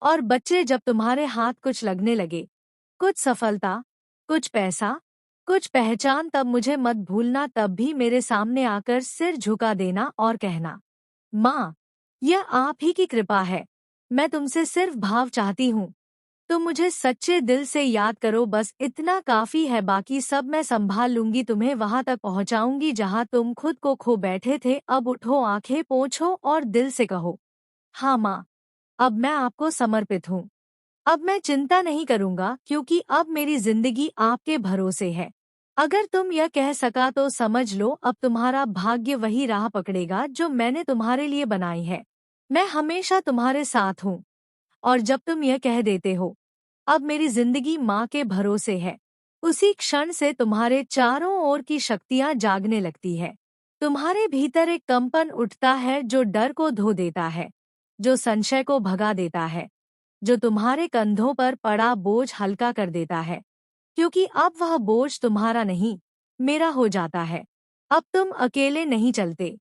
और बच्चे, जब तुम्हारे हाथ कुछ लगने लगे, कुछ सफलता, कुछ पैसा, कुछ पहचान, तब मुझे मत भूलना। तब भी मेरे सामने आकर सिर झुका देना और कहना, माँ, यह आप ही की कृपा है, मैं तुमसे सिर्फ भाव चाहती हूँ। तुम मुझे सच्चे दिल से याद करो, बस इतना काफी है, बाकी सब मैं संभाल लूंगी। तुम्हें वहां तक पहुंचाऊंगी जहां तुम खुद को खो बैठे थे। अब उठो, आंखें पोंछो और दिल से कहो, हाँ माँ, अब मैं आपको समर्पित हूँ। अब मैं चिंता नहीं करूंगा, क्योंकि अब मेरी जिंदगी आपके भरोसे है। अगर तुम यह कह सका तो समझ लो, अब तुम्हारा भाग्य वही राह पकड़ेगा जो मैंने तुम्हारे लिए बनाई है। मैं हमेशा तुम्हारे साथ हूँ। और जब तुम यह कह देते हो, अब मेरी जिंदगी माँ के भरोसे है, उसी क्षण से तुम्हारे चारों ओर की शक्तियाँ जागने लगती है। तुम्हारे भीतर एक कंपन उठता है जो डर को धो देता है, जो संशय को भगा देता है, जो तुम्हारे कंधों पर पड़ा बोझ हल्का कर देता है। क्योंकि अब वह बोझ तुम्हारा नहीं, मेरा हो जाता है। अब तुम अकेले नहीं चलते,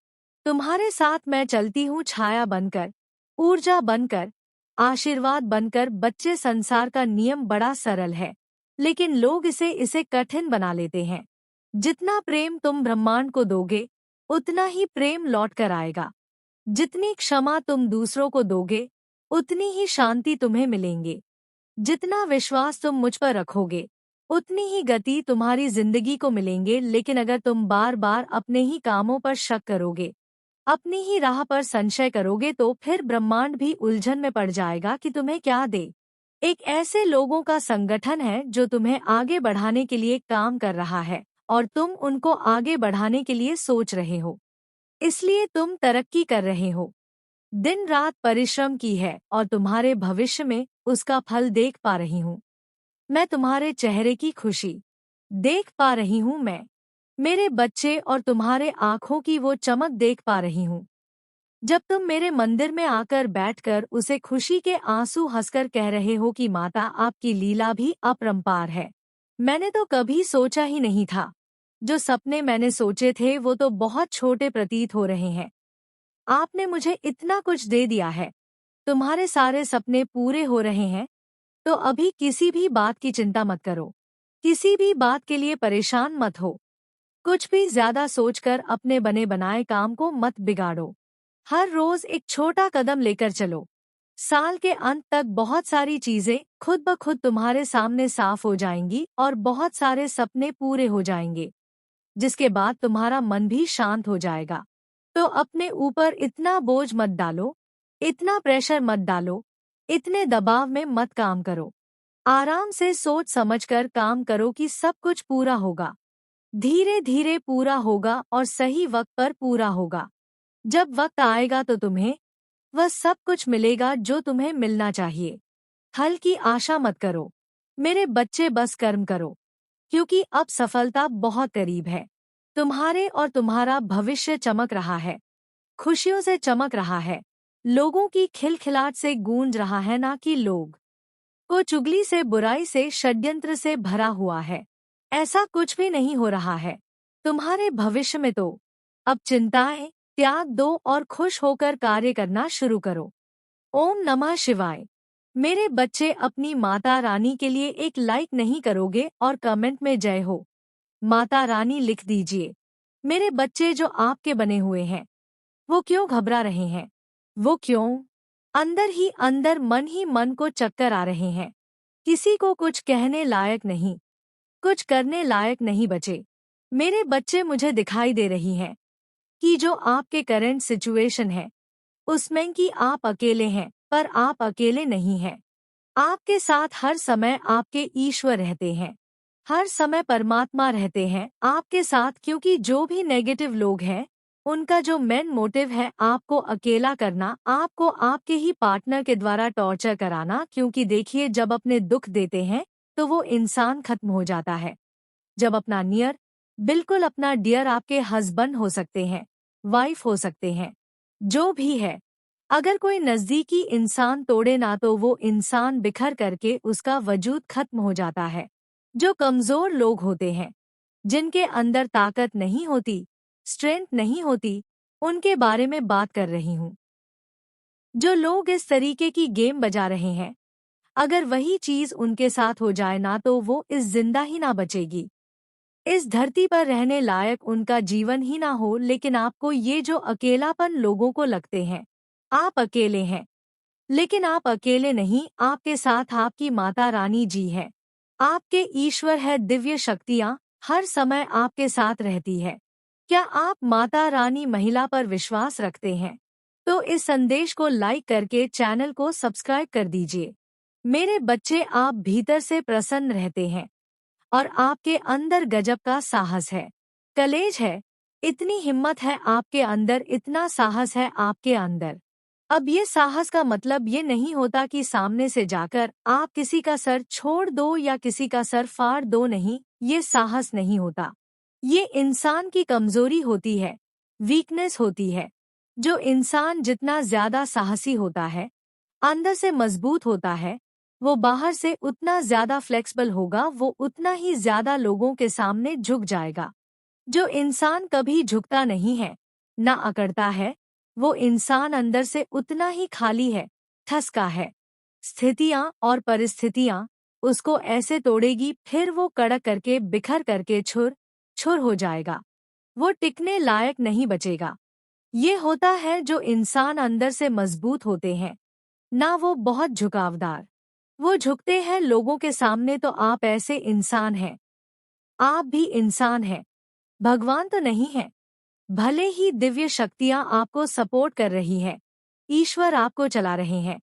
तुम्हारे साथ मैं चलती हूँ, छाया बनकर, ऊर्जा बनकर, आशीर्वाद बनकर। बच्चे, संसार का नियम बड़ा सरल है, लेकिन लोग इसे कठिन बना लेते हैं। जितना प्रेम तुम ब्रह्मांड को दोगे, उतना ही प्रेम लौट कर आएगा। जितनी क्षमा तुम दूसरों को दोगे, उतनी ही शांति तुम्हें मिलेंगे। जितना विश्वास तुम मुझ पर रखोगे, उतनी ही गति तुम्हारी जिंदगी को मिलेंगे। लेकिन अगर तुम बार बार अपने ही कामों पर शक करोगे, अपनी ही राह पर संशय करोगे, तो फिर ब्रह्मांड भी उलझन में पड़ जाएगा कि तुम्हें क्या दे। एक ऐसे लोगों का संगठन है जो तुम्हें आगे बढ़ाने के लिए काम कर रहा है, और तुम उनको आगे बढ़ाने के लिए सोच रहे हो, इसलिए तुम तरक्की कर रहे हो। दिन रात परिश्रम की है और तुम्हारे भविष्य में उसका फल देख पा रही हूँ। मैं तुम्हारे चेहरे की खुशी देख पा रही हूँ। मैं मेरे बच्चे और तुम्हारे आँखों की वो चमक देख पा रही हूँ। जब तुम मेरे मंदिर में आकर बैठकर उसे खुशी के आंसू हंसकर कह रहे हो कि माता, आपकी लीला भी अपरंपार है। मैंने तो कभी सोचा ही नहीं था। जो सपने मैंने सोचे थे वो तो बहुत छोटे प्रतीत हो रहे हैं। आपने मुझे इतना कुछ दे दिया है, तुम्हारे सारे सपने पूरे हो रहे हैं। तो अभी किसी भी बात की चिंता मत करो, किसी भी बात के लिए परेशान मत हो। कुछ भी ज्यादा सोचकर अपने बने बनाए काम को मत बिगाड़ो। हर रोज एक छोटा कदम लेकर चलो। साल के अंत तक बहुत सारी चीजें खुद ब खुद तुम्हारे सामने साफ हो जाएंगी और बहुत सारे सपने पूरे हो जाएंगे, जिसके बाद तुम्हारा मन भी शांत हो जाएगा। तो अपने ऊपर इतना बोझ मत डालो, इतना प्रेशर मत डालो, इतने दबाव में मत काम करो। आराम से सोच समझकर काम करो कि सब कुछ पूरा होगा। धीरे धीरे पूरा होगा और सही वक्त पर पूरा होगा। जब वक्त आएगा तो तुम्हें वह सब कुछ मिलेगा जो तुम्हें मिलना चाहिए। फल की आशा मत करो मेरे बच्चे, बस कर्म करो, क्योंकि अब सफलता बहुत करीब है। तुम्हारे और तुम्हारा भविष्य चमक रहा है, खुशियों से चमक रहा है, लोगों की खिलखिलाहट से गूंज रहा है, ना कि लोग को चुगली से, बुराई से, षड्यंत्र से भरा हुआ है। ऐसा कुछ भी नहीं हो रहा है। तुम्हारे भविष्य में तो अब चिंताएं त्याग दो और खुश होकर कार्य करना शुरू करो। ओम नमः शिवाय। मेरे बच्चे, अपनी माता रानी के लिए एक लाइक नहीं करोगे और कमेंट में जय हो माता रानी लिख दीजिए। मेरे बच्चे जो आपके बने हुए हैं, वो क्यों घबरा रहे हैं? वो क्यों अंदर ही अंदर, मन ही मन को चक्कर आ रहे हैं? किसी को कुछ कहने लायक नहीं, कुछ करने लायक नहीं बचे। मेरे बच्चे, मुझे दिखाई दे रही हैं कि जो आपके करंट सिचुएशन है उसमें कि आप अकेले हैं, पर आप अकेले नहीं हैं। आपके साथ हर समय आपके ईश्वर रहते हैं, हर समय परमात्मा रहते हैं आपके साथ। क्योंकि जो भी नेगेटिव लोग हैं, उनका जो मेन मोटिव है आपको अकेला करना, आपको आपके ही पार्टनर के द्वारा टॉर्चर कराना। क्योंकि देखिए, जब अपने दुख देते हैं तो वो इंसान खत्म हो जाता है। जब अपना नियर, बिल्कुल अपना डियर, आपके हस्बैंड हो सकते हैं, वाइफ हो सकते हैं, जो भी है, अगर कोई नजदीकी इंसान तोड़े ना, तो वो इंसान बिखर करके उसका वजूद खत्म हो जाता है। जो कमजोर लोग होते हैं, जिनके अंदर ताकत नहीं होती, स्ट्रेंथ नहीं होती, उनके बारे में बात कर रही हूँ। जो लोग इस तरीके की गेम बजा रहे हैं, अगर वही चीज उनके साथ हो जाए ना तो वो इस जिंदा ही ना बचेगी। इस धरती पर रहने लायक उनका जीवन ही ना हो। लेकिन आपको ये जो अकेलापन लोगों को लगते हैं, आप अकेले हैं, लेकिन आप अकेले नहीं, आपके साथ आपकी माता रानी जी है। आपके ईश्वर है, दिव्य शक्तियाँ हर समय आपके साथ रहती है। क्या आप माता रानी महिला पर विश्वास रखते हैं? तो इस संदेश को लाइक करके चैनल को सब्सक्राइब कर दीजिए। मेरे बच्चे, आप भीतर से प्रसन्न रहते हैं और आपके अंदर गजब का साहस है, कलेज है, इतनी हिम्मत है आपके अंदर, इतना साहस है आपके अंदर। अब ये साहस का मतलब ये नहीं होता कि सामने से जाकर आप किसी का सर छोड़ दो या किसी का सर फाड़ दो, नहीं, ये साहस नहीं होता। ये इंसान की कमजोरी होती है, वीकनेस होती है। जो इंसान जितना ज्यादा साहसी होता है, अंदर से मजबूत होता है, वो बाहर से उतना ज्यादा फ्लेक्सिबल होगा, वो उतना ही ज्यादा लोगों के सामने झुक जाएगा। जो इंसान कभी झुकता नहीं है, ना अकड़ता है, वो इंसान अंदर से उतना ही खाली है, ठसका है। स्थितियां और परिस्थितियां उसको ऐसे तोड़ेगी, फिर वो कड़क करके बिखर करके छुर छुर हो जाएगा। वो टिकने लायक नहीं बचेगा। ये होता है जो इंसान अंदर से मजबूत होते हैं, ना वो बहुत झुकावदार। वो झुकते हैं लोगों के सामने। तो आप ऐसे इंसान हैं। आप भी इंसान हैं, भगवान तो नहीं है। भले ही दिव्य शक्तियां आपको सपोर्ट कर रही हैं, ईश्वर आपको चला रहे हैं,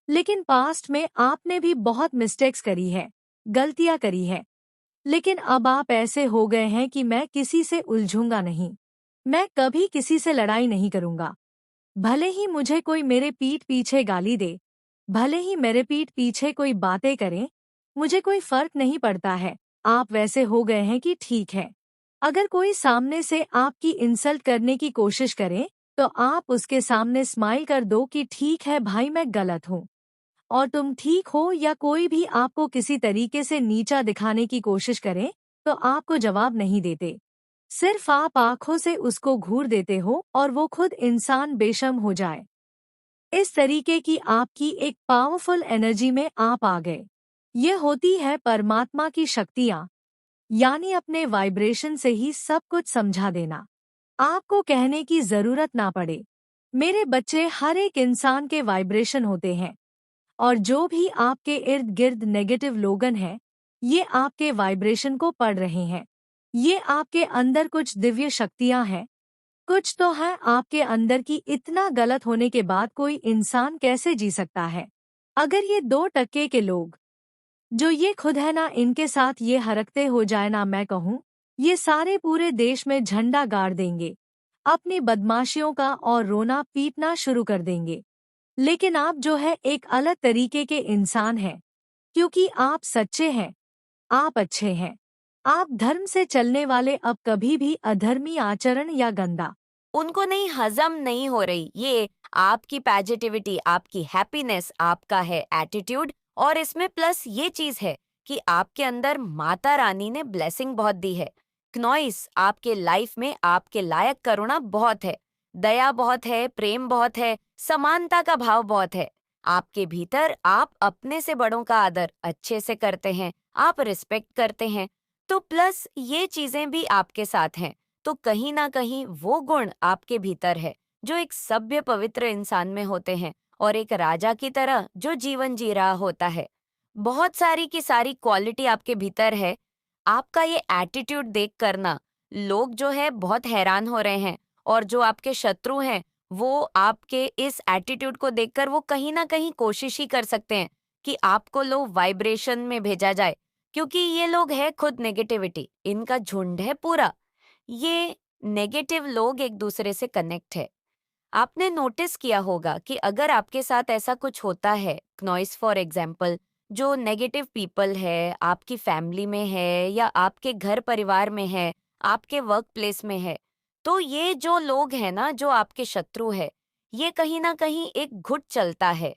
लेकिन पास्ट में आपने भी बहुत मिस्टेक्स करी है, गलतियां करी है। लेकिन अब आप ऐसे हो गए हैं कि मैं किसी से उलझूंगा नहीं, मैं कभी किसी से लड़ाई नहीं करूंगा। भले ही मुझे कोई मेरे पीठ पीछे गाली दे, भले ही मेरे पीठ पीछे कोई बातें करे, मुझे कोई फर्क नहीं पड़ता है। आप वैसे हो गए हैं कि ठीक है, अगर कोई सामने से आपकी इंसल्ट करने की कोशिश करे, तो आप उसके सामने स्माइल कर दो कि ठीक है भाई, मैं गलत हूँ और तुम ठीक हो। या कोई भी आपको किसी तरीके से नीचा दिखाने की कोशिश करे, तो आपको जवाब नहीं देते, सिर्फ आप आंखों से उसको घूर देते हो और वो खुद इंसान बेशर्म हो जाए। इस तरीके की आपकी एक पावरफुल एनर्जी में आप आ गए। ये होती है परमात्मा की शक्तियाँ, यानी अपने वाइब्रेशन से ही सब कुछ समझा देना। आपको कहने की जरूरत ना पड़े। मेरे बच्चे, हर एक इंसान के वाइब्रेशन होते हैं, और जो भी आपके इर्द गिर्द नेगेटिव लोगन हैं, ये आपके वाइब्रेशन को पढ़ रहे हैं। ये आपके अंदर कुछ दिव्य शक्तियां हैं, कुछ तो है आपके अंदर की। इतना गलत होने के बाद कोई इंसान कैसे जी सकता है? अगर ये 2% के लोग, जो ये खुद है ना, इनके साथ ये हरकतें हो जाए ना, मैं कहूँ ये सारे पूरे देश में झंडा गाड़ देंगे, अपनी बदमाशियों का और रोना पीटना शुरू कर देंगे। लेकिन आप जो है एक अलग तरीके के इंसान हैं, क्योंकि आप सच्चे हैं, आप अच्छे हैं, आप धर्म से चलने वाले। अब कभी भी अधर्मी आचरण या गंदा उनको नहीं, हजम नहीं हो रही। ये आपकी पॉजिटिविटी, आपकी हैप्पीनेस, आपका है एटीट्यूड, और इसमें प्लस ये चीज है कि आपके अंदर माता रानी ने ब्लेसिंग बहुत दी है। क्नॉइस, आपके लाइफ में आपके लायक करुणा बहुत है, दया बहुत है, प्रेम बहुत है, समानता का भाव बहुत है। आपके भीतर आप अपने से बड़ों का आदर अच्छे से करते हैं, आप रिस्पेक्ट करते हैं। तो प्लस ये चीजें भी आपके साथ हैं। तो कहीं ना कहीं वो गुण आपके भीतर है जो एक सभ्य पवित्र इंसान में होते हैं, और एक राजा की तरह जो जीवन जी रहा होता है। बहुत सारी की सारी क्वालिटी आपके भीतर है। आपका ये एटीट्यूड देख कर ना, लोग जो है बहुत हैरान हो रहे हैं, और जो आपके शत्रु हैं वो आपके इस एटीट्यूड को देखकर वो कहीं ना कहीं कोशिश ही कर सकते हैं कि आपको लो वाइब्रेशन में भेजा जाए, क्योंकि ये लोग है खुद नेगेटिविटी, इनका झुंड है पूरा। ये नेगेटिव लोग एक दूसरे से कनेक्ट है। आपने नोटिस किया होगा कि अगर आपके साथ ऐसा कुछ होता है, नॉइस फॉर एग्जाम्पल, जो नेगेटिव पीपल है, आपकी फैमिली में है या आपके घर परिवार में है, आपके वर्क प्लेस में है, तो ये जो लोग हैं ना, जो आपके शत्रु है, ये कहीं ना कहीं एक गुट चलता है।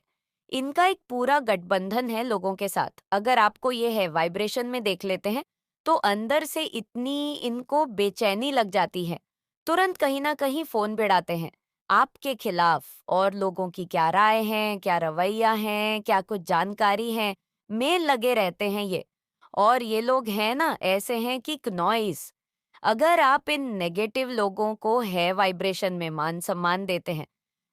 इनका एक पूरा गठबंधन है लोगों के साथ। अगर आपको ये है, वाइब्रेशन में देख लेते हैं, तो अंदर से इतनी इनको बेचैनी लग जाती है, तुरंत कहीं ना कहीं फोन भिड़ाते हैं, आपके खिलाफ और लोगों की क्या राय है, क्या रवैया है, क्या कुछ जानकारी है, में लगे रहते हैं ये। और ये लोग हैं ना, ऐसे हैं कि नॉइस। अगर आप इन नेगेटिव लोगों को है वाइब्रेशन में मान सम्मान देते हैं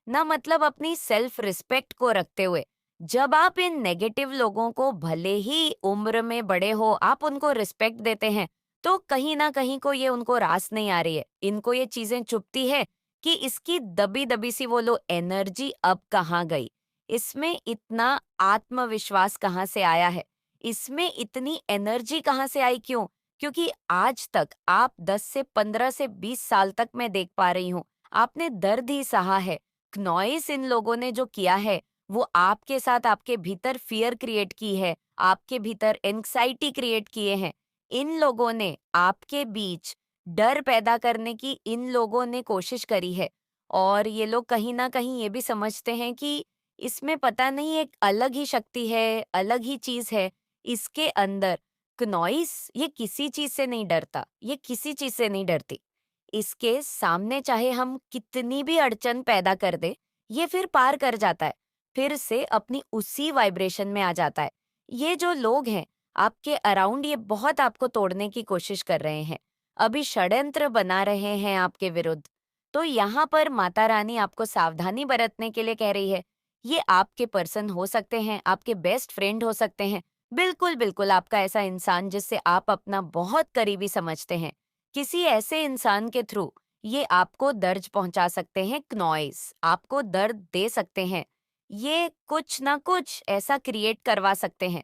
ना, मतलब अपनी सेल्फ रिस्पेक्ट को रखते हुए, जब आप इन नेगेटिव लोगों को भले ही उम्र में बड़े हो आप उनको रिस्पेक्ट देते हैं, तो कहीं ना कहीं को ये उनको रास नहीं आ रही है, इनको ये चीजें चुभती है कि इसकी दबी दबी सी वो लो एनर्जी अब कहाँ गई, इसमें इतना आत्मविश्वास कहाँ से आया है, इसमें इतनी एनर्जी कहाँ से आई, क्यों? क्योंकि आज तक आप 10 से 15 से 20 साल तक मैं देख पा रही हूँ आपने दर्द ही सहा है। नॉइस इन लोगों ने जो किया है वो आपके साथ आपके भीतर फियर क्रिएट की है, आपके भीतर एंग्जाइटी क्रिएट किए हैं। इन लोगों ने आपके बीच डर पैदा करने की इन लोगों ने कोशिश करी है। और ये लोग कहीं ना कहीं ये भी समझते हैं कि इसमें पता नहीं एक अलग ही शक्ति है, अलग ही चीज है इसके अंदर। नॉइस ये किसी चीज से नहीं डरता, ये किसी चीज से नहीं डरती। इसके सामने चाहे हम कितनी भी अड़चन पैदा कर दे, ये फिर पार कर जाता है, फिर से अपनी उसी वाइब्रेशन में आ जाता है। ये जो लोग हैं आपके अराउंड, ये बहुत आपको तोड़ने की कोशिश कर रहे हैं, अभी षड्यंत्र बना रहे हैं आपके विरुद्ध। तो यहाँ पर माता रानी आपको सावधानी बरतने के लिए कह रही है। ये आपके पर्सन हो सकते हैं, आपके बेस्ट फ्रेंड हो सकते हैं, बिल्कुल बिल्कुल आपका ऐसा इंसान जिससे आप अपना बहुत करीबी समझते हैं। किसी ऐसे इंसान के थ्रू ये आपको दर्द पहुंचा सकते हैं, नॉइस आपको दर्द दे सकते हैं, ये कुछ ना कुछ ऐसा क्रिएट करवा सकते हैं।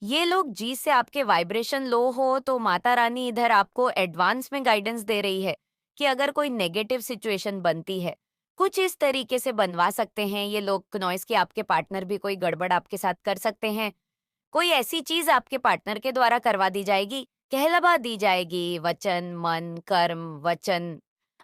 ये लोग जी से आपके वाइब्रेशन लो हो तो माता रानी इधर आपको एडवांस में गाइडेंस दे रही है कि अगर कोई नेगेटिव सिचुएशन बनती है, कुछ इस तरीके से बनवा सकते हैं ये लोग नॉइस की, आपके पार्टनर भी कोई गड़बड़ आपके साथ कर सकते हैं, कोई ऐसी चीज आपके पार्टनर के द्वारा करवा दी जाएगी, कहलवा दी जाएगी, वचन मन कर्म वचन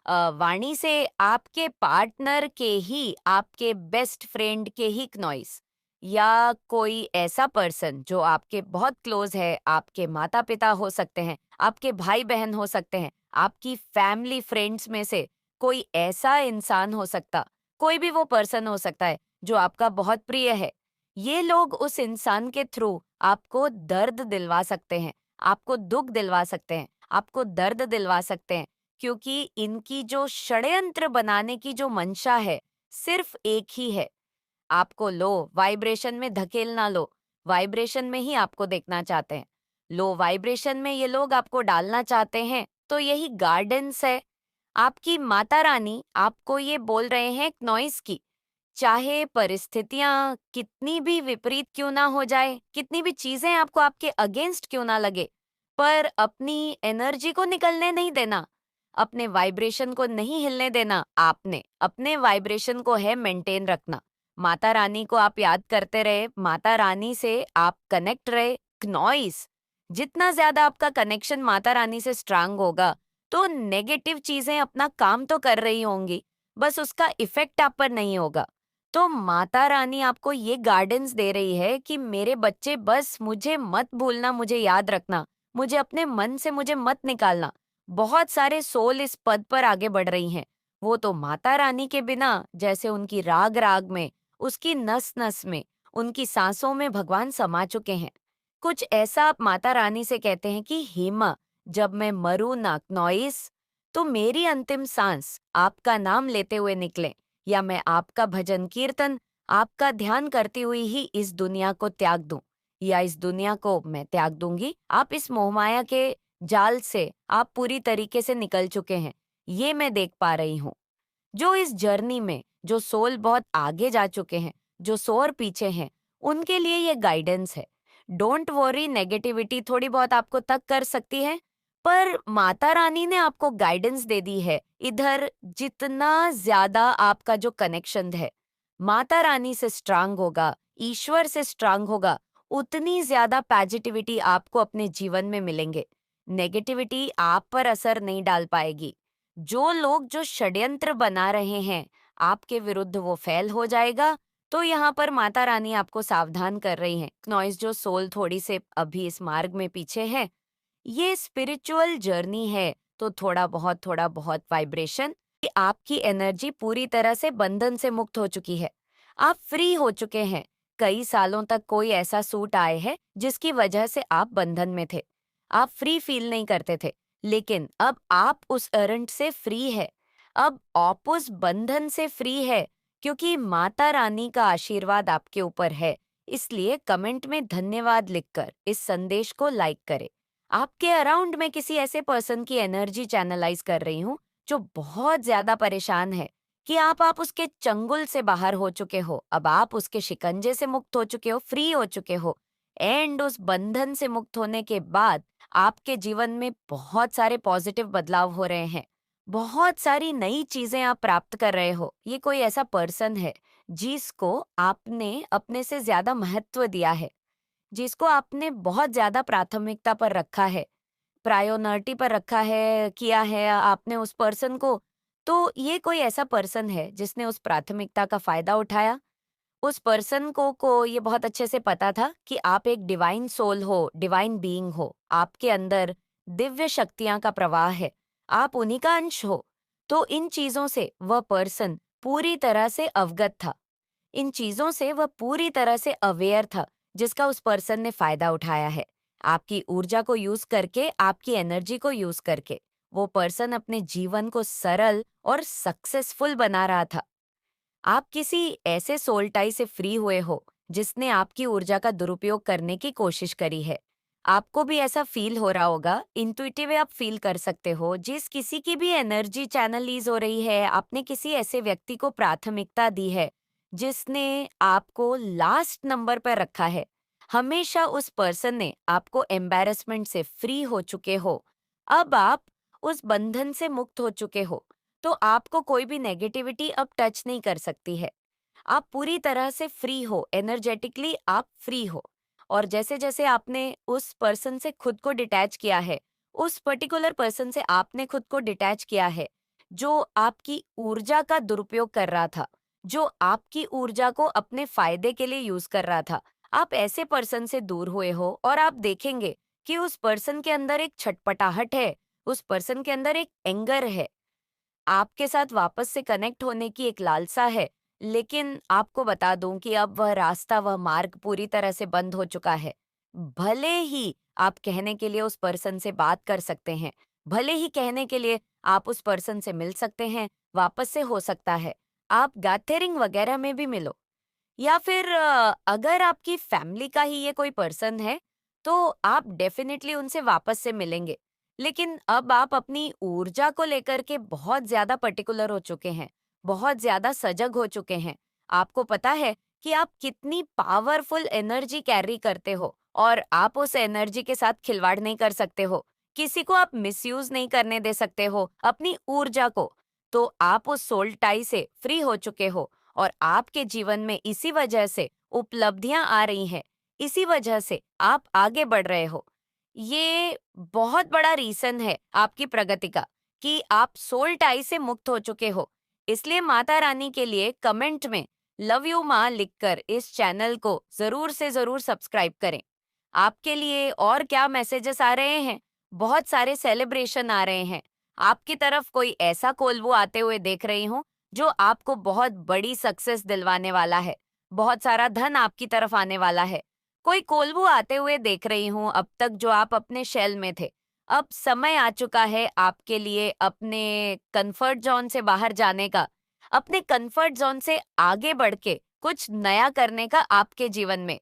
वाणी से आपके पार्टनर के ही, आपके बेस्ट फ्रेंड के ही नॉइस, या कोई ऐसा पर्सन जो आपके बहुत क्लोज है, आपके माता पिता हो सकते हैं, आपके भाई बहन हो सकते हैं, आपकी फैमिली फ्रेंड्स में से कोई ऐसा इंसान हो सकता, कोई भी वो पर्सन हो सकता है जो आपका बहुत प्रिय है। ये लोग उस इंसान के थ्रू आपको दर्द दिलवा सकते हैं, आपको दुख दिलवा सकते हैं, आपको दर्द दिलवा सकते हैं, क्योंकि इनकी जो षड्यंत्र बनाने की जो मंशा है सिर्फ एक ही है, आपको लो वाइब्रेशन में धकेलना, लो वाइब्रेशन में ही आपको देखना चाहते हैं, लो वाइब्रेशन में ये लोग आपको डालना चाहते हैं। तो यही गार्डेंस है। आपकी माता रानी आपको ये बोल रहे हैं नॉइस की, चाहे परिस्थितियां कितनी भी विपरीत क्यों ना हो जाए, कितनी भी चीजें आपको आपके अगेंस्ट क्यों ना लगे, पर अपनी एनर्जी को निकलने नहीं देना, अपने वाइब्रेशन को नहीं हिलने देना, आपने अपने वाइब्रेशन को है मेंटेन रखना। माता रानी को आप याद करते रहे, माता रानी से आप कनेक्ट रहे। नॉइस जितना ज्यादा आपका कनेक्शन माता रानी से स्ट्रांग होगा, तो नेगेटिव चीजें अपना काम तो कर रही होंगी, बस उसका इफेक्ट आप पर नहीं होगा। तो माता रानी आपको ये गाइडेंस दे रही है कि मेरे बच्चे बस मुझे मत भूलना, मुझे याद रखना, मुझे अपने मन से मुझे मत निकालना। बहुत सारे सोल इस पद पर आगे बढ़ रही हैं, वो तो माता रानी के बिना जैसे उनकी राग राग में, उसकी नस नस में, उनकी सांसों में भगवान समा चुके हैं। कुछ ऐसा आप माता रानी से कहते हैं कि हेमा, जब मैं मरूं ना नॉइस, तो मेरी अंतिम सांस आपका नाम लेते हुए निकले, या मैं आपका भजन कीर्तन, आपका ध्यान करती हुई ही इस दुनिया को त्याग दूं, या इस दुनिया को मैं त्याग दूंगी। आप इस मोहमाया के जाल से आप पूरी तरीके से निकल चुके हैं, ये मैं देख पा रही हूँ। जो इस जर्नी में जो सोल बहुत आगे जा चुके हैं, जो सोर पीछे हैं, उनके लिए ये गाइडेंस है। डोंट वरी, नेगेटिविटी थोड़ी बहुत आपको तक कर सकती है, पर माता रानी ने आपको गाइडेंस दे दी है। इधर जितना ज्यादा आपका जो कनेक्शन है माता रानी से स्ट्रांग होगा, ईश्वर से स्ट्रांग होगा, उतनी ज्यादा पॉजिटिविटी आपको अपने जीवन में मिलेंगे। नेगेटिविटी आप पर असर नहीं डाल पाएगी। जो लोग जो षड्यंत्र बना रहे हैं आपके विरुद्ध, वो फेल हो जाएगा। तो यहाँ पर माता रानी आपको सावधान कर रही हैं। नॉइस जो सोल थोड़ी से अभी इस मार्ग में पीछे है, ये स्पिरिचुअल जर्नी है, तो थोड़ा बहुत वाइब्रेशन आपकी एनर्जी पूरी तरह से बंधन से मुक्त हो चुकी है। आप फ्री हो चुके हैं। कई सालों तक कोई ऐसा सूट आए है जिसकी वजह से आप बंधन में थे। आप फ्री फील नहीं करते थे, लेकिन अब आप उस करंट से फ्री है। अब आप उस बंधन से फ्री है, क्योंकि माता रानी का आशीर्वाद आपके ऊपर है। इसलिए कमेंट में धन्यवाद लिखकर इस संदेश को लाइक करें। आपके अराउंड में किसी ऐसे पर्सन की एनर्जी चैनलाइज कर रही हूँ जो बहुत ज्यादा परेशान है, कि आप उसके चंगुल से बाहर हो चुके हो। अब आप उसके शिकंजे से मुक्त हो चुके हो, फ्री हो चुके हो। एंड उस बंधन से मुक्त होने के बाद आपके जीवन में बहुत सारे पॉजिटिव बदलाव हो रहे हैं। बहुत सारी नई चीजें आप प्राप्त कर रहे हो। ये कोई ऐसा पर्सन है जिसको आपने अपने से ज्यादा महत्व दिया है, जिसको आपने बहुत ज्यादा प्राथमिकता पर रखा है, प्रायोरिटी पर रखा है, किया है आपने उस पर्सन को। तो ये कोई ऐसा पर्सन है जिसने उस प्राथमिकता का फायदा उठाया। उस पर्सन को ये बहुत अच्छे से पता था कि आप एक डिवाइन सोल हो, डिवाइन बीइंग हो। आपके अंदर दिव्य शक्तियां का प्रवाह है, आप उन्हीं का अंश हो। तो इन चीजों से वह पर्सन पूरी तरह से अवगत था। इन चीजों से वह पूरी तरह से अवेयर था, जिसका उस पर्सन ने फायदा उठाया है। आपकी ऊर्जा को यूज करके, आपकी एनर्जी को यूज करके वो पर्सन अपने जीवन को सरल और सक्सेसफुल बना रहा था। आप किसी ऐसे सोल टाई से फ्री हुए हो जिसने आपकी ऊर्जा का दुरुपयोग करने की कोशिश करी है। आपको भी ऐसा फील हो रहा होगा, इंट्यूटिव आप फील कर सकते हो। जिस किसी की भी एनर्जी चैनलाइज हो रही है, आपने किसी ऐसे व्यक्ति को प्राथमिकता दी है जिसने आपको लास्ट नंबर पर रखा है। हमेशा उस पर्सन ने आपको एम्बैरेसमेंट से फ्री हो चुके हो। अब आप उस बंधन से मुक्त हो चुके हो, तो आपको कोई भी नेगेटिविटी अब टच नहीं कर सकती है। आप पूरी तरह से फ्री हो, एनर्जेटिकली आप फ्री हो। और जैसे जैसे आपने उस पर्सन से खुद को डिटैच किया है, उस पर्टिकुलर पर्सन से आपने खुद को डिटैच किया है जो आपकी ऊर्जा का दुरुपयोग कर रहा था, जो आपकी ऊर्जा को अपने फायदे के लिए यूज कर रहा था। आप ऐसे पर्सन से दूर हुए हो और आप देखेंगे कि उस पर्सन के अंदर एक छटपटाहट है, उस पर्सन के अंदर एक एंगर है, आपके साथ वापस से कनेक्ट होने की एक लालसा है। लेकिन आपको बता दूं कि अब वह रास्ता, वह मार्ग पूरी तरह से बंद हो चुका है। भले ही आप कहने के लिए उस पर्सन से बात कर सकते हैं, भले ही कहने के लिए आप उस पर्सन से मिल सकते हैं, वापस से हो सकता है आप गैदरिंग वगैरह में भी मिलो, या फिर अगर आपकी फैमिली का ही ये कोई पर्सन है तो आप डेफिनेटली उनसे वापस से मिलेंगे। लेकिन अब आप अपनी ऊर्जा को लेकर के बहुत ज्यादा पर्टिकुलर हो चुके हैं, बहुत ज्यादा सजग हो चुके हैं। आपको पता है कि आप कितनी पावरफुल एनर्जी कैरी करते हो और आप उस एनर्जी के साथ खिलवाड़ नहीं कर सकते हो। किसी को आप मिसयूज नहीं करने दे सकते हो अपनी ऊर्जा को। तो आप उस सोल टाई से फ्री हो चुके हो और आपके जीवन में इसी वजह से उपलब्धियां आ रही हैं, इसी वजह से आप आगे बढ़ रहे हो। ये बहुत बड़ा रीजन है आपकी प्रगति का, कि आप सोल टाई से मुक्त हो चुके हो। इसलिए माता रानी के लिए कमेंट में लव यू माँ लिखकर इस चैनल को जरूर से जरूर सब्सक्राइब करें। आपके लिए और क्या मैसेजेस आ रहे हैं, बहुत सारे सेलिब्रेशन आ रहे हैं। आपकी तरफ कोई ऐसा कोल्बू आते हुए देख रही हूँ जो आपको बहुत बड़ी सक्सेस दिलवाने वाला है, बहुत सारा धन आपकी तरफ आने वाला है। कोई कोल्बू आते हुए देख रही हूँ अब तक जो आप अपने शेल में थे। अब समय आ चुका है आपके लिए अपने कंफर्ट जोन से बाहर जाने का, अपने कंफर्ट जोन से आगे बढ़ के कुछ नया करने का आपके जीवन में।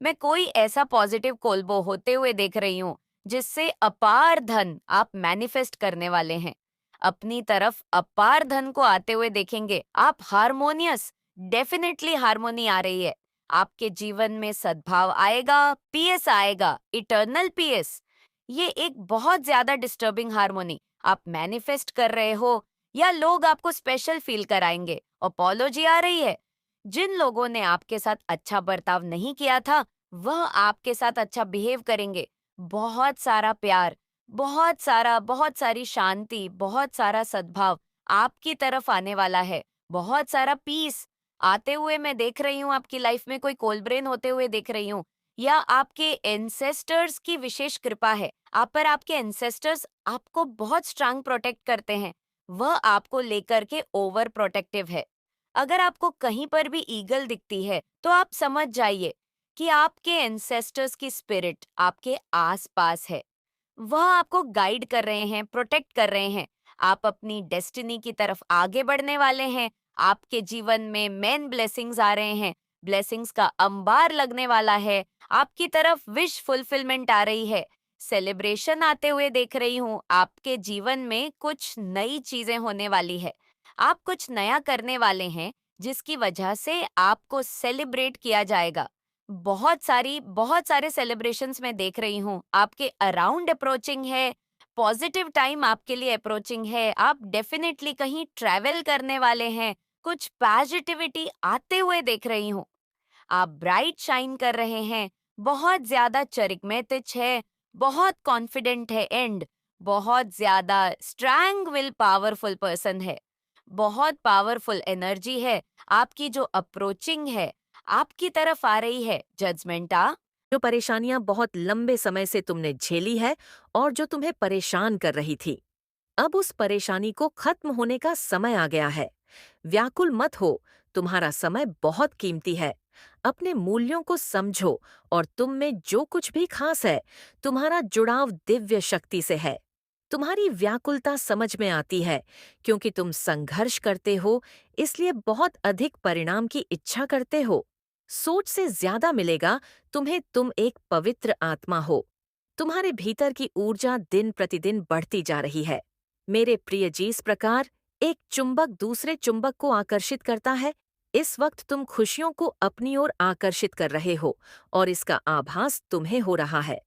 मैं कोई ऐसा पॉजिटिव कोल्बो होते हुए देख रही हूँ जिससे अपार धन आप मैनिफेस्ट करने वाले हैं। अपनी तरफ अपार धन को आते हुए देखेंगे आप। हारमोनियस, डेफिनेटली हारमोनी आ रही है। आपके जीवन में सद्भाव आएगा, पीएस आएगा, इटर्नल पीएस। ये एक बहुत ज्यादा डिस्टर्बिंग हारमोनी आप मैनिफेस्ट कर रहे हो, या लोग आपको स्पेशल फील कराएंगे। अपोलॉजी आ रही है। जिन लोगों ने आपके साथ अच्छा बर्ताव नहीं किया था, वह आपके साथ अच्छा बिहेव करेंगे। बहुत सारा प्यार, बहुत सारी शांति, बहुत सारा सद्भाव आपकी तरफ आने वाला है। बहुत सारा पीस आते हुए मैं देख रही हूँ आपकी लाइफ में। कोई कोलब्रेन होते हुए देख रही हूँ, या आपके एंसेस्टर्स की विशेष कृपा है आप पर। आपके एंसेस्टर्स आपको बहुत स्ट्रांग प्रोटेक्ट करते हैं, वह आपको लेकर के ओवर प्रोटेक्टिव है। अगर आपको कहीं पर भी ईगल दिखती है तो आप समझ जाइए कि आपके एंसेस्टर्स की स्पिरिट आपके आसपास है। वह आपको गाइड कर रहे हैं, प्रोटेक्ट कर रहे हैं। आप अपनी डेस्टिनी की तरफ आगे बढ़ने वाले हैं। आपके जीवन में मेन ब्लेसिंग्स आ रहे हैं। ब्लेसिंग्स का अंबार लगने वाला है। आपकी तरफ विश फुलफिलमेंट आ रही है। सेलिब्रेशन आते हुए देख रही हूँ। आपके जीवन में कुछ नई चीजें होने वाली है। आप कुछ नया करने वाले हैं जिसकी वजह से आपको सेलिब्रेट किया जाएगा। बहुत सारे सेलिब्रेशंस मैं देख रही हूँ। आपके अराउंड अप्रोचिंग है। पॉजिटिव टाइम आपके लिए अप्रोचिंग है। आप डेफिनेटली कहीं ट्रैवल करने वाले हैं। कुछ पॉजिटिविटी आते हुए देख रही हूँ। आप ब्राइट शाइन कर रहे हैं। बहुत ज्यादा चरिकमेतिच है। बहुत कॉन्फिडेंट है एंड बहुत ज्यादा स्ट्रैंग विल पावरफुल पर्सन है। बहुत पावरफुल एनर्जी है। आपकी जो अप्रोचिंग है आपकी तरफ आ रही है। जजमेंटा जो परेशानियां बहुत लंबे समय से तुमने झेली है और जो तुम्हें परेशान कर रही थी, अब उस परेशानी को खत्म होने का समय आ गया है। व्याकुल मत हो, तुम्हारा समय बहुत कीमती है। अपने मूल्यों को समझो और तुम में जो कुछ भी खास है, तुम्हारा जुड़ाव दिव्य शक्ति से है। तुम्हारी व्याकुलता समझ में आती है क्योंकि तुम संघर्ष करते हो, इसलिए बहुत अधिक परिणाम की इच्छा करते हो। सोच से ज्यादा मिलेगा तुम्हें, तुम एक पवित्र आत्मा हो। तुम्हारे भीतर की ऊर्जा दिन प्रतिदिन बढ़ती जा रही है। मेरे प्रिय जी, इस प्रकार एक चुंबक दूसरे चुंबक को आकर्षित करता है। इस वक्त तुम खुशियों को अपनी ओर आकर्षित कर रहे हो और इसका आभास तुम्हें हो रहा है।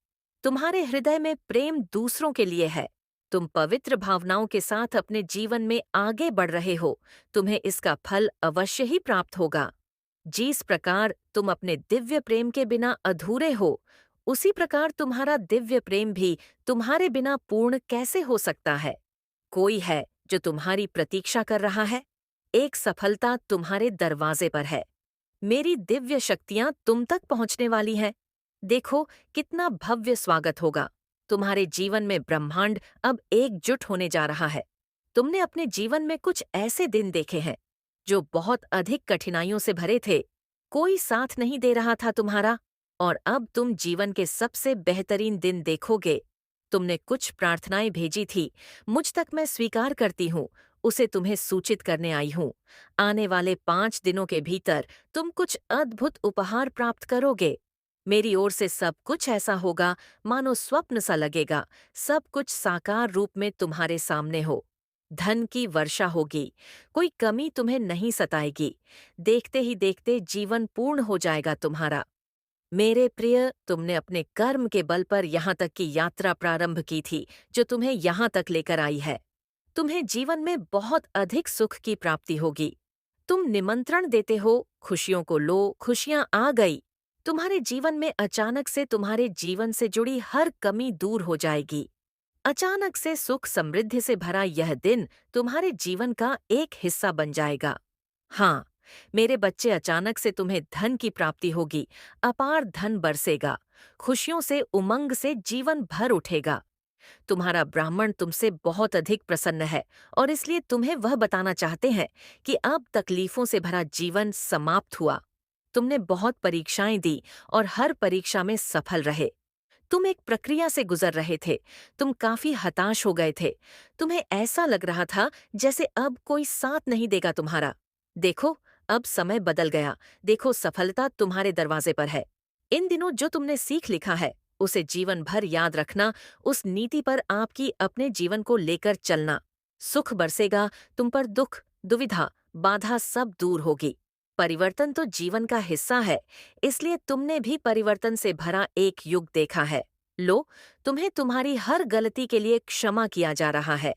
तुम्हारे हृदय में प्रेम दूसरों के लिए है। तुम पवित्र भावनाओं के साथ अपने जीवन में आगे बढ़ रहे हो। तुम्हें इसका फल अवश्य ही प्राप्त होगा। जिस प्रकार तुम अपने दिव्य प्रेम के बिना अधूरे हो, उसी प्रकार तुम्हारा दिव्य प्रेम भी तुम्हारे बिना पूर्ण कैसे हो सकता है। कोई है जो तुम्हारी प्रतीक्षा कर रहा है। एक सफलता तुम्हारे दरवाजे पर है। मेरी दिव्य शक्तियां तुम तक पहुंचने वाली हैं। देखो कितना भव्य स्वागत होगा। तुम्हारे जीवन में ब्रह्मांड अब एकजुट होने जा रहा है। तुमने अपने जीवन में कुछ ऐसे दिन देखे हैं जो बहुत अधिक कठिनाइयों से भरे थे। कोई साथ नहीं दे रहा था तुम्हारा, और अब तुम जीवन के सबसे बेहतरीन दिन देखोगे। तुमने कुछ प्रार्थनाएं भेजी थी, मुझ तक मैं स्वीकार करती हूँ, उसे तुम्हें सूचित करने आई हूँ। आने वाले 5 दिनों के भीतर तुम कुछ अद्भुत उपहार प्राप्त करोगे। मेरी ओर से सब कुछ ऐसा होगा मानो स्वप्न सा लगेगा। सब कुछ साकार रूप में तुम्हारे सामने हो। धन की वर्षा होगी, कोई कमी तुम्हें नहीं सताएगी। देखते ही देखते जीवन पूर्ण हो जाएगा तुम्हारा। मेरे प्रिय, तुमने अपने कर्म के बल पर यहाँ तक की यात्रा प्रारंभ की थी जो तुम्हें यहाँ तक लेकर आई है। तुम्हें जीवन में बहुत अधिक सुख की प्राप्ति होगी। तुम निमंत्रण देते हो, खुशियों को लो, खुशियां आ गई। तुम्हारे जीवन में अचानक से तुम्हारे जीवन से जुड़ी हर कमी दूर हो जाएगी। अचानक से सुख समृद्धि से भरा यह दिन तुम्हारे जीवन का एक हिस्सा बन जाएगा। हाँ, मेरे बच्चे, अचानक से तुम्हें धन की प्राप्ति होगी। अपार धन बरसेगा। खुशियों से, उमंग से जीवन भर उठेगा। तुम्हारा ब्राह्मण तुमसे बहुत अधिक प्रसन्न है और इसलिए तुम्हें वह बताना चाहते हैं कि अब तकलीफों से भरा जीवन समाप्त हुआ। तुमने बहुत परीक्षाएं दी और हर परीक्षा में सफल रहे। तुम एक प्रक्रिया से गुजर रहे थे। तुम काफी हताश हो गए थे। तुम्हें ऐसा लग रहा था जैसे अब कोई साथ नहीं देगा तुम्हारा। देखो, अब समय बदल गया। देखो, सफलता तुम्हारे दरवाजे पर है। इन दिनों जो तुमने सीख लिखा है, उसे जीवन भर याद रखना। उस नीति पर आपकी अपने जीवन को लेकर चलना। सुख बरसेगा तुम पर। दुख, दुविधा, बाधा सब दूर होगी। परिवर्तन तो जीवन का हिस्सा है, इसलिए तुमने भी परिवर्तन से भरा एक युग देखा है। लो, तुम्हें तुम्हारी हर गलती के लिए क्षमा किया जा रहा है।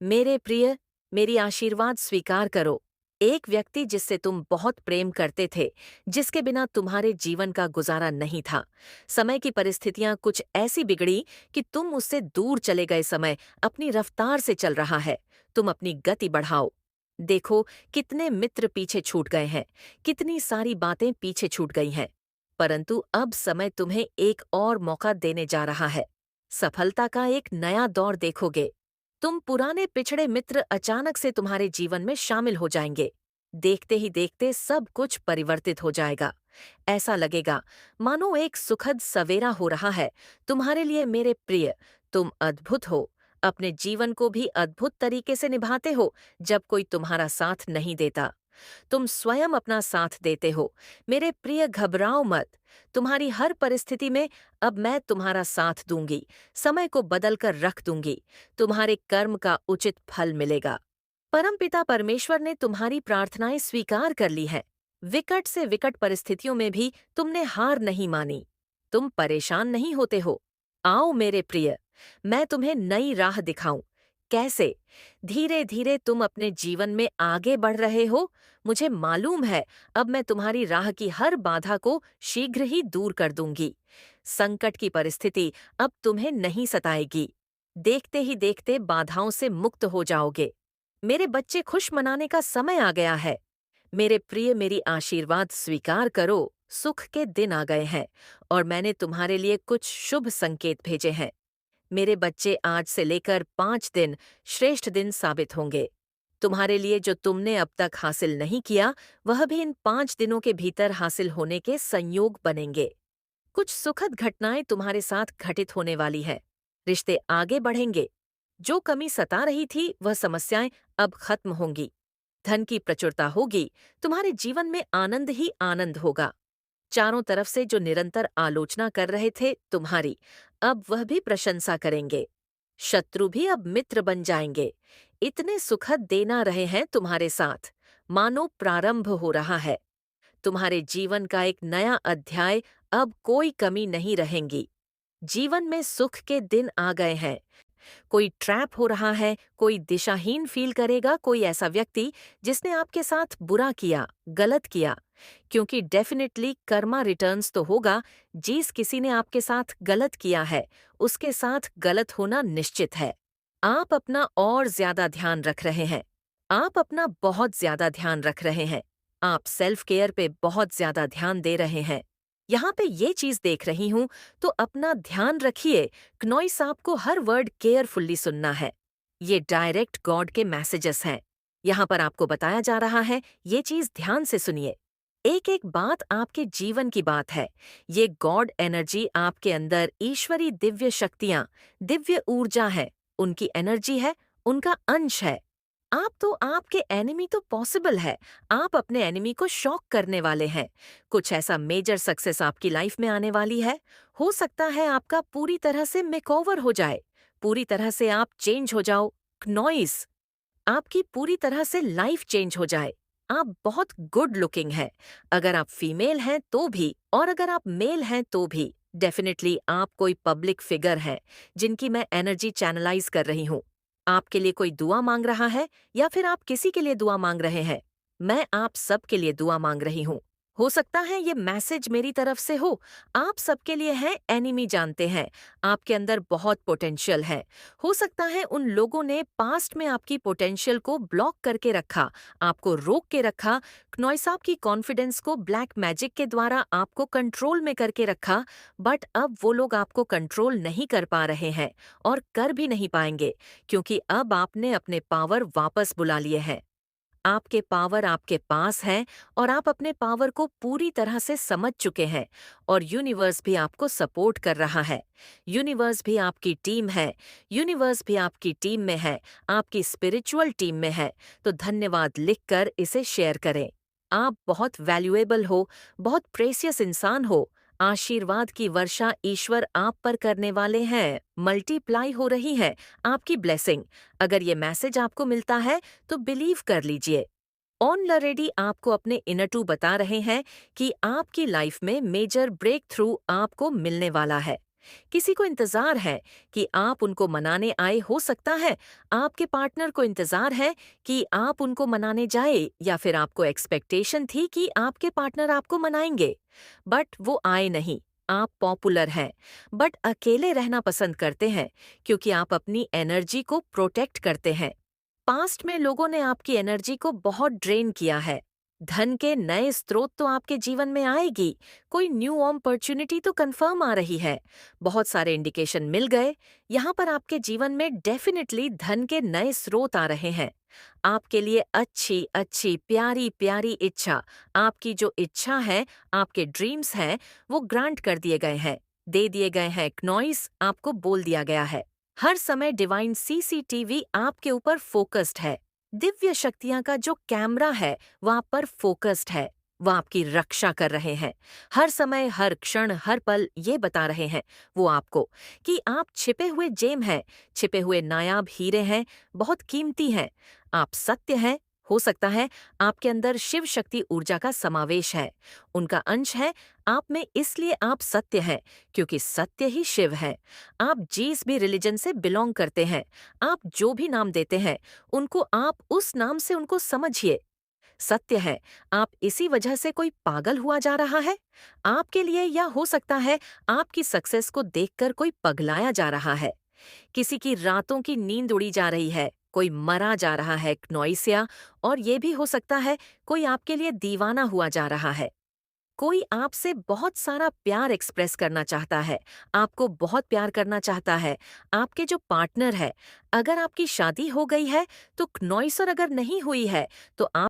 मेरे प्रिय, मेरी आशीर्वाद स्वीकार करो। एक व्यक्ति जिससे तुम बहुत प्रेम करते थे, जिसके बिना तुम्हारे जीवन का गुजारा नहीं था। समय की परिस्थितियां कुछ ऐसी बिगड़ी कि तुम उससे दूर चले गए। समय अपनी रफ्तार से चल रहा है। तुम अपनी गति बढ़ाओ। देखो, कितने मित्र पीछे छूट गए हैं, कितनी सारी बातें पीछे छूट गई हैं। परंतु अब समय तुम्हें एक और मौका देने जा रहा है। सफलता का एक नया दौर देखोगे। तुम पुराने पिछड़े मित्र अचानक से तुम्हारे जीवन में शामिल हो जाएंगे। देखते ही देखते सब कुछ परिवर्तित हो जाएगा। ऐसा लगेगा मानो एक सुखद सवेरा हो रहा है तुम्हारे लिए मेरे प्रिय। तुम अद्भुत हो, अपने जीवन को भी अद्भुत तरीके से निभाते हो जब कोई तुम्हारा साथ नहीं देता। तुम स्वयं अपना साथ देते हो। मेरे प्रिय, घबराओ मत। तुम्हारी हर परिस्थिति में अब मैं तुम्हारा साथ दूंगी, समय को बदल कर रख दूंगी। तुम्हारे कर्म का उचित फल मिलेगा। परमपिता परमेश्वर ने तुम्हारी प्रार्थनाएं स्वीकार कर ली हैं। विकट से विकट परिस्थितियों में भी तुमने हार नहीं मानी। तुम परेशान नहीं होते हो। आओ मेरे प्रिय, मैं तुम्हें नई राह दिखाऊं। कैसे? धीरे धीरे तुम अपने जीवन में आगे बढ़ रहे हो। मुझे मालूम है अब मैं तुम्हारी राह की हर बाधा को शीघ्र ही दूर कर दूंगी। संकट की परिस्थिति अब तुम्हें नहीं सताएगी। देखते ही देखते बाधाओं से मुक्त हो जाओगे। मेरे बच्चे, खुश मनाने का समय आ गया है। मेरे प्रिय, मेरी आशीर्वाद स्वीकार करो। सुख के दिन आ गए हैं और मैंने तुम्हारे लिए कुछ शुभ संकेत भेजे हैं। मेरे बच्चे, आज से लेकर 5 दिन श्रेष्ठ दिन साबित होंगे। तुम्हारे लिए जो तुमने अब तक हासिल नहीं किया, वह भी इन 5 दिनों के भीतर हासिल होने के संयोग बनेंगे। कुछ सुखद घटनाएं तुम्हारे साथ घटित होने वाली है। रिश्ते आगे बढ़ेंगे। जो कमी सता रही थी, वह समस्याएं अब खत्म होंगी। धन की प्रचुरता होगी। तुम्हारे जीवन में आनंद ही आनंद होगा। चारों तरफ से जो निरंतर आलोचना कर रहे थे तुम्हारी, अब वह भी प्रशंसा करेंगे। शत्रु भी अब मित्र बन जाएंगे। इतने सुखद दिन आ रहे हैं तुम्हारे साथ, मानो प्रारंभ हो रहा है। तुम्हारे जीवन का एक नया अध्याय, अब कोई कमी नहीं रहेंगी। जीवन में सुख के दिन आ गए हैं। कोई ट्रैप हो रहा है, कोई दिशाहीन फील करेगा, कोई ऐसा व्यक्ति जिसने आपके साथ बुरा किया, गलत किया। क्योंकि डेफिनेटली कर्मा रिटर्न्स तो होगा। जिस किसी ने आपके साथ गलत किया है, उसके साथ गलत होना निश्चित है। आप अपना और ज्यादा ध्यान रख रहे हैं। आप अपना बहुत ज्यादा ध्यान रख रहे हैं। आप सेल्फ केयर पे बहुत ज्यादा ध्यान दे रहे हैं। यहाँ पे ये चीज देख रही हूँ, तो अपना ध्यान रखिए। क्नोइस, आपको हर वर्ड केयरफुल्ली सुनना है। ये डायरेक्ट गॉड के मैसेजेस हैं। यहाँ पर आपको बताया जा रहा है, ये चीज ध्यान से सुनिए। एक एक बात आपके जीवन की बात है। ये गॉड एनर्जी आपके अंदर, ईश्वरी दिव्य शक्तियाँ, दिव्य ऊर्जा है, उनकी एनर्जी है, उनका अंश है। आप तो, आपके एनिमी तो पॉसिबल है। आप अपने एनिमी को शॉक करने वाले हैं। कुछ ऐसा मेजर सक्सेस आपकी लाइफ में आने वाली है। हो सकता है आपका पूरी तरह से मेकओवर हो जाए, पूरी तरह से आप चेंज हो जाओ। नॉइस, आपकी पूरी तरह से लाइफ चेंज हो जाए। आप बहुत गुड लुकिंग हैं, अगर आप फीमेल हैं तो भी, और अगर आप मेल हैं तो भी। डेफिनेटली आप कोई पब्लिक फिगर हैं जिनकी मैं एनर्जी चैनलाइज कर रही हूँ। आपके लिए कोई दुआ मांग रहा है या फिर आप किसी के लिए दुआ मांग रहे हैं। मैं आप सब के लिए दुआ मांग रही हूँ। हो सकता है ये मैसेज मेरी तरफ से हो। आप सबके लिए है। एनिमी जानते हैं आपके अंदर बहुत पोटेंशियल है। हो सकता है उन लोगों ने पास्ट में आपकी पोटेंशियल को ब्लॉक करके रखा, आपको रोक के रखा। क्नोइस, आपकी कॉन्फिडेंस को ब्लैक मैजिक के द्वारा आपको कंट्रोल में करके रखा। बट अब वो लोग आपको कंट्रोल नहीं कर पा रहे हैं और कर भी नहीं पाएंगे, क्योंकि अब आपने अपने पावर वापस बुला लिए हैं। आपके पावर आपके पास हैं और आप अपने पावर को पूरी तरह से समझ चुके हैं, और यूनिवर्स भी आपको सपोर्ट कर रहा है। यूनिवर्स भी आपकी टीम है। यूनिवर्स भी आपकी टीम में है, आपकी स्पिरिचुअल टीम में है। तो धन्यवाद लिखकर इसे शेयर करें। आप बहुत वैल्यूएबल हो, बहुत प्रेसियस इंसान हो। आशीर्वाद की वर्षा ईश्वर आप पर करने वाले हैं। मल्टीप्लाई हो रही है आपकी ब्लेसिंग। अगर ये मैसेज आपको मिलता है तो बिलीव कर लीजिए। ऑलरेडी आपको अपने इनर टू बता रहे हैं कि आपकी लाइफ में मेजर ब्रेक थ्रू आपको मिलने वाला है। किसी को इंतजार है कि आप उनको मनाने आए, हो सकता है आपके पार्टनर को इंतजार है कि आप उनको मनाने जाए, या फिर आपको एक्सपेक्टेशन थी कि आपके पार्टनर आपको मनाएंगे, बट वो आए नहीं। आप पॉपुलर हैं, बट अकेले रहना पसंद करते हैं क्योंकि आप अपनी एनर्जी को प्रोटेक्ट करते हैं। पास्ट में लोगों ने आपकी एनर्जी को बहुत ड्रेन किया है। धन के नए स्रोत तो आपके जीवन में आएगी, कोई न्यू अपॉर्चुनिटी तो कंफर्म आ रही है। बहुत सारे इंडिकेशन मिल गए, यहाँ पर आपके जीवन में डेफिनेटली धन के नए स्रोत आ रहे हैं। आपके लिए अच्छी अच्छी प्यारी प्यारी इच्छा, आपकी जो इच्छा है, आपके ड्रीम्स हैं, वो ग्रांट कर दिए गए हैं, दे दिए गए हैं, एक्नॉइस आपको बोल दिया गया है। हर समय डिवाइन सीसीटीवी आपके ऊपर फोकस्ड है। दिव्य शक्तियां का जो कैमरा है वह आप पर फोकस्ड है, वह आपकी रक्षा कर रहे हैं। हर समय, हर क्षण, हर पल ये बता रहे हैं वो आपको कि आप छिपे हुए जेम हैं, छिपे हुए नायाब हीरे हैं, बहुत कीमती हैं। आप सत्य हैं। हो सकता है आपके अंदर शिव शक्ति ऊर्जा का समावेश है, उनका अंश है आप में, इसलिए आप सत्य हैं, क्योंकि सत्य ही शिव है। आप जिस भी रिलीजन से बिलोंग करते हैं, आप जो भी नाम देते हैं, उनको आप उस नाम से उनको समझिए। सत्य है, आप इसी वजह से कोई पागल हुआ जा रहा है आपके लिए, या हो सकता है आपकी सक्सेस को देखकर कोई पगलाया जा रहा है। किसी की रातों की नींद उड़ी जा रही है, कोई मरा जा रहा है क्नोइसिया, और ये भी हो सकता है कोई आपके लिए दीवाना हुआ जा रहा है। कोई आपसे बहुत सारा प्यार एक्सप्रेस करना चाहता है, आपको बहुत प्यार करना चाहता है। आपके जो पार्टनर है, अगर आपकी शादी हो गई है तो क्नोइस, और अगर नहीं हुई है तो आप